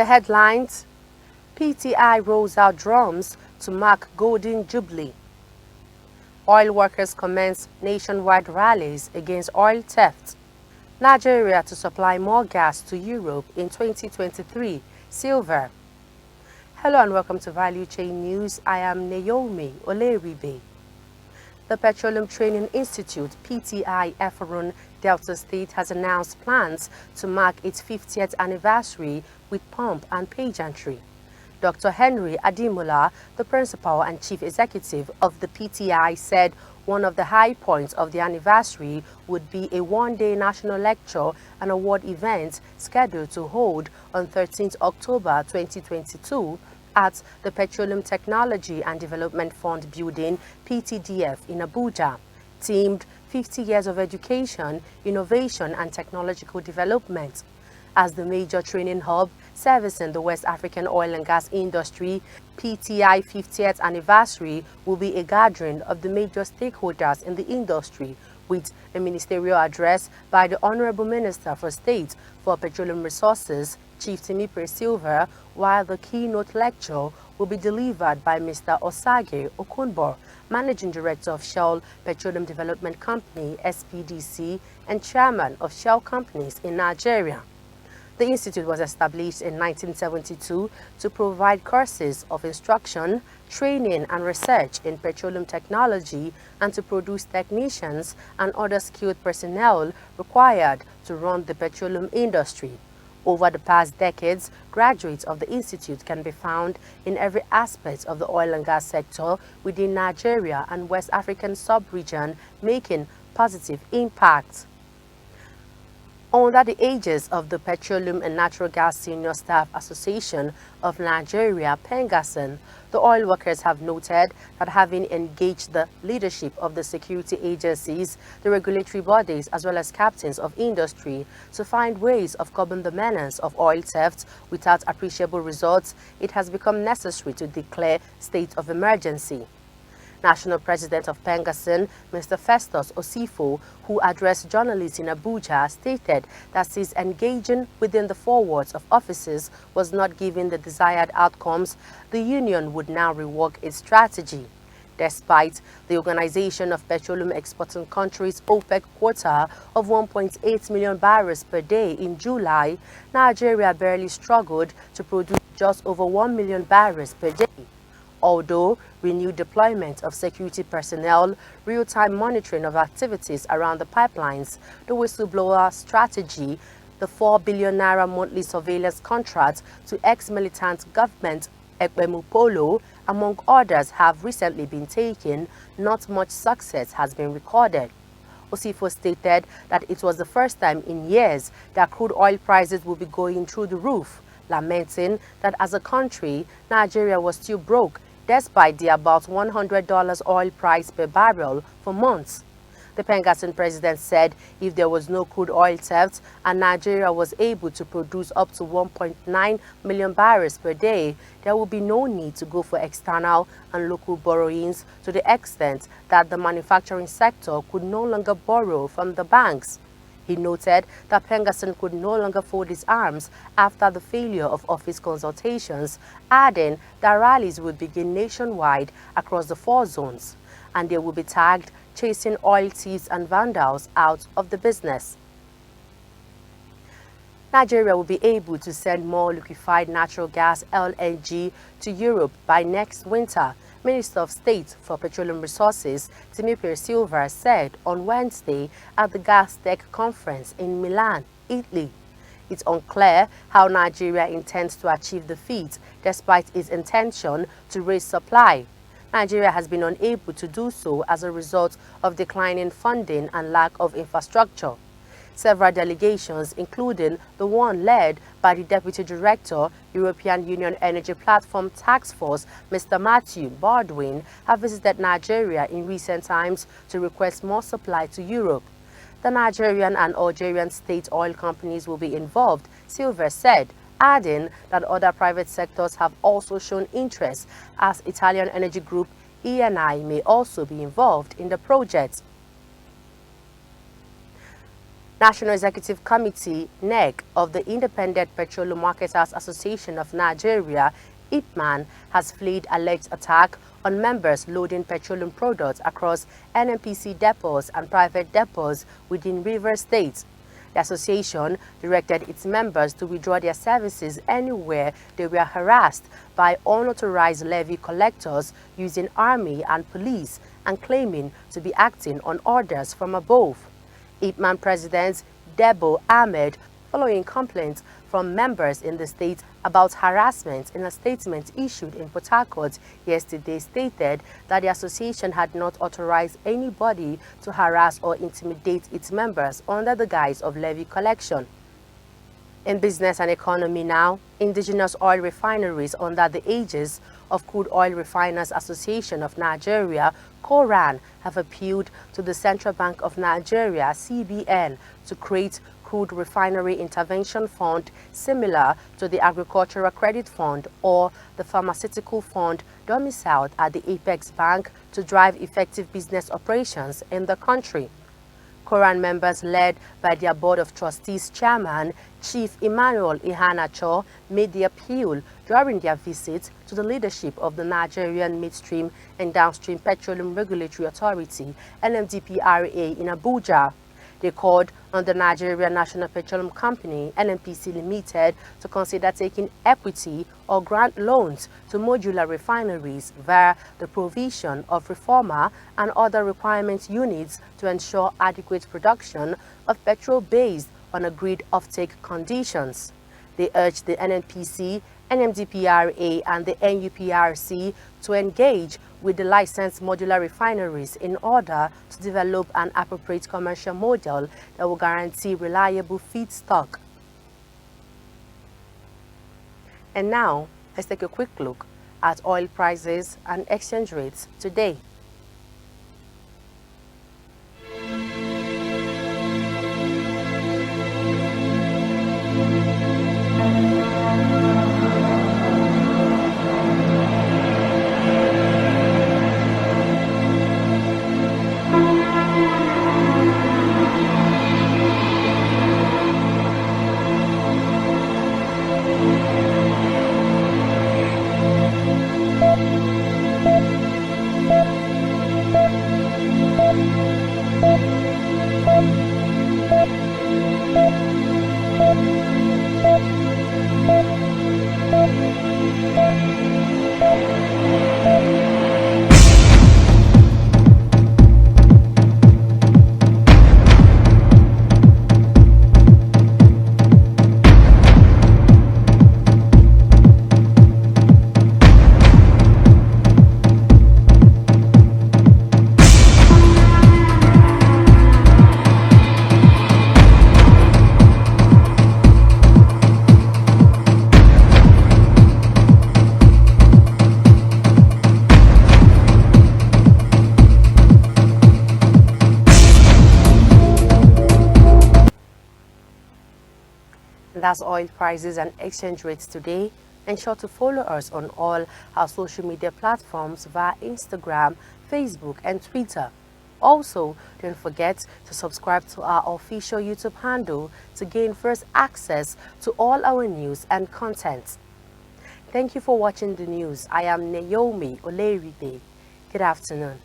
the headlines, PTI rolls out drums to mark Golden Jubilee. Oil workers commence nationwide rallies against oil theft. Nigeria to supply more gas to Europe in 2023. Silver. Hello and welcome to Valuechain News. I am Naomi Oleribe. The Petroleum Training Institute, PTI Efforun Delta State, has announced plans to mark its 50th anniversary with pomp and pageantry. Dr. Henry Adimola, the principal and chief executive of the PTI, said one of the high points of the anniversary would be a one-day national lecture and award event scheduled to hold on 13th October 2022 at the Petroleum Technology and Development Fund Building, PTDF, in Abuja, themed 50 Years of Education, Innovation and Technological Development. As the major training hub servicing the West African oil and gas industry, PTI 50th anniversary will be a gathering of the major stakeholders in the industry, with a ministerial address by the Honorable Minister for State for Petroleum Resources, Chief Timipre Silver, while the keynote lecture will be delivered by Mr. Osage Okunbo, Managing Director of Shell Petroleum Development Company, SPDC, and Chairman of Shell Companies in Nigeria. The institute was established in 1972 to provide courses of instruction, training and research in petroleum technology and to produce technicians and other skilled personnel required to run the petroleum industry. Over the past decades, graduates of the institute can be found in every aspect of the oil and gas sector within Nigeria and West African sub-region, making positive impacts. Under the aegis of the Petroleum and Natural Gas Senior Staff Association of Nigeria, PENGASN, the oil workers have noted that having engaged the leadership of the security agencies, the regulatory bodies, as well as captains of industry to find ways of curbing the menace of oil theft without appreciable results, it has become necessary to declare state of emergency. National President of PENGASN, Mr. Festus Osifo, who addressed journalists in Abuja, stated that since engaging within the four walls of offices was not giving the desired outcomes, the union would now rework its strategy. Despite the Organization of Petroleum Exporting Countries OPEC quota of 1.8 million barrels per day in July, Nigeria barely struggled to produce just over 1 million barrels per day. Although renewed deployment of security personnel, real-time monitoring of activities around the pipelines, the whistleblower strategy, the 4 billion naira monthly surveillance contract to ex-militant government Ekpemupolo, among others, have recently been taken, not much success has been recorded. Osifo stated that it was the first time in years that crude oil prices will be going through the roof, lamenting that as a country, Nigeria was still broke despite the about $100 oil price per barrel for months. The PENGASN president said if there was no crude oil theft and Nigeria was able to produce up to 1.9 million barrels per day, there would be no need to go for external and local borrowings to the extent that the manufacturing sector could no longer borrow from the banks. He noted that PENGASN could no longer fold its arms after the failure of office consultations, adding that rallies would begin nationwide across the four zones, and they will be tagged chasing oil thieves and vandals out of the business. Nigeria will be able to send more liquefied natural gas (LNG) to Europe by next winter, Minister of State for Petroleum Resources Timipre Silver said on Wednesday at the Gas Tech Conference in Milan, Italy. It's unclear how Nigeria intends to achieve the feat despite its intention to raise supply. Nigeria has been unable to do so as a result of declining funding and lack of infrastructure. Several delegations, including the one led by the Deputy Director, European Union Energy Platform Task Force, Mr. Matthew Baldwin, have visited Nigeria in recent times to request more supply to Europe. The Nigerian and Algerian state oil companies will be involved, Silver said, adding that other private sectors have also shown interest, as Italian energy group ENI may also be involved in the project. National Executive Committee (NEC) of the Independent Petroleum Marketers Association of Nigeria (IPMAN) has flagged alleged attack on members loading petroleum products across NNPC depots and private depots within Rivers State. The association directed its members to withdraw their services anywhere they were harassed by unauthorized levy collectors using army and police and claiming to be acting on orders from above. IPMAN President Debo Ahmed, following complaints from members in the state about harassment, in a statement issued in Port Harcourt yesterday, stated that the association had not authorized anybody to harass or intimidate its members under the guise of levy collection. In business and economy now, indigenous oil refineries under the aegis of Crude Oil Refiners Association of Nigeria, CORAN, have appealed to the Central Bank of Nigeria, CBN, to create Crude Refinery Intervention Fund similar to the Agricultural Credit Fund or the Pharmaceutical Fund domiciled at the Apex Bank to drive effective business operations in the country. CORAN members, led by their Board of Trustees Chairman, Chief Emmanuel Ihanacho, made the appeal during their visit to the leadership of the Nigerian Midstream and Downstream Petroleum Regulatory Authority, NMDPRA, in Abuja. They called on the Nigerian National Petroleum Company, NNPC Limited, to consider taking equity or grant loans to modular refineries via the provision of reformer and other requirement units to ensure adequate production of petrol based on agreed offtake conditions. They urged the NNPC, NMDPRA and the NUPRC to engage with the licensed modular refineries in order to develop an appropriate commercial model that will guarantee reliable feedstock. And now, let's take a quick look at oil prices and exchange rates today. That's oil prices and exchange rates today. Ensure to follow us on all our social media platforms via Instagram, Facebook, and Twitter. Also, don't forget to subscribe to our official YouTube handle to gain first access to all our news and content. Thank you for watching the news. I am Naomi Oleride. Good afternoon.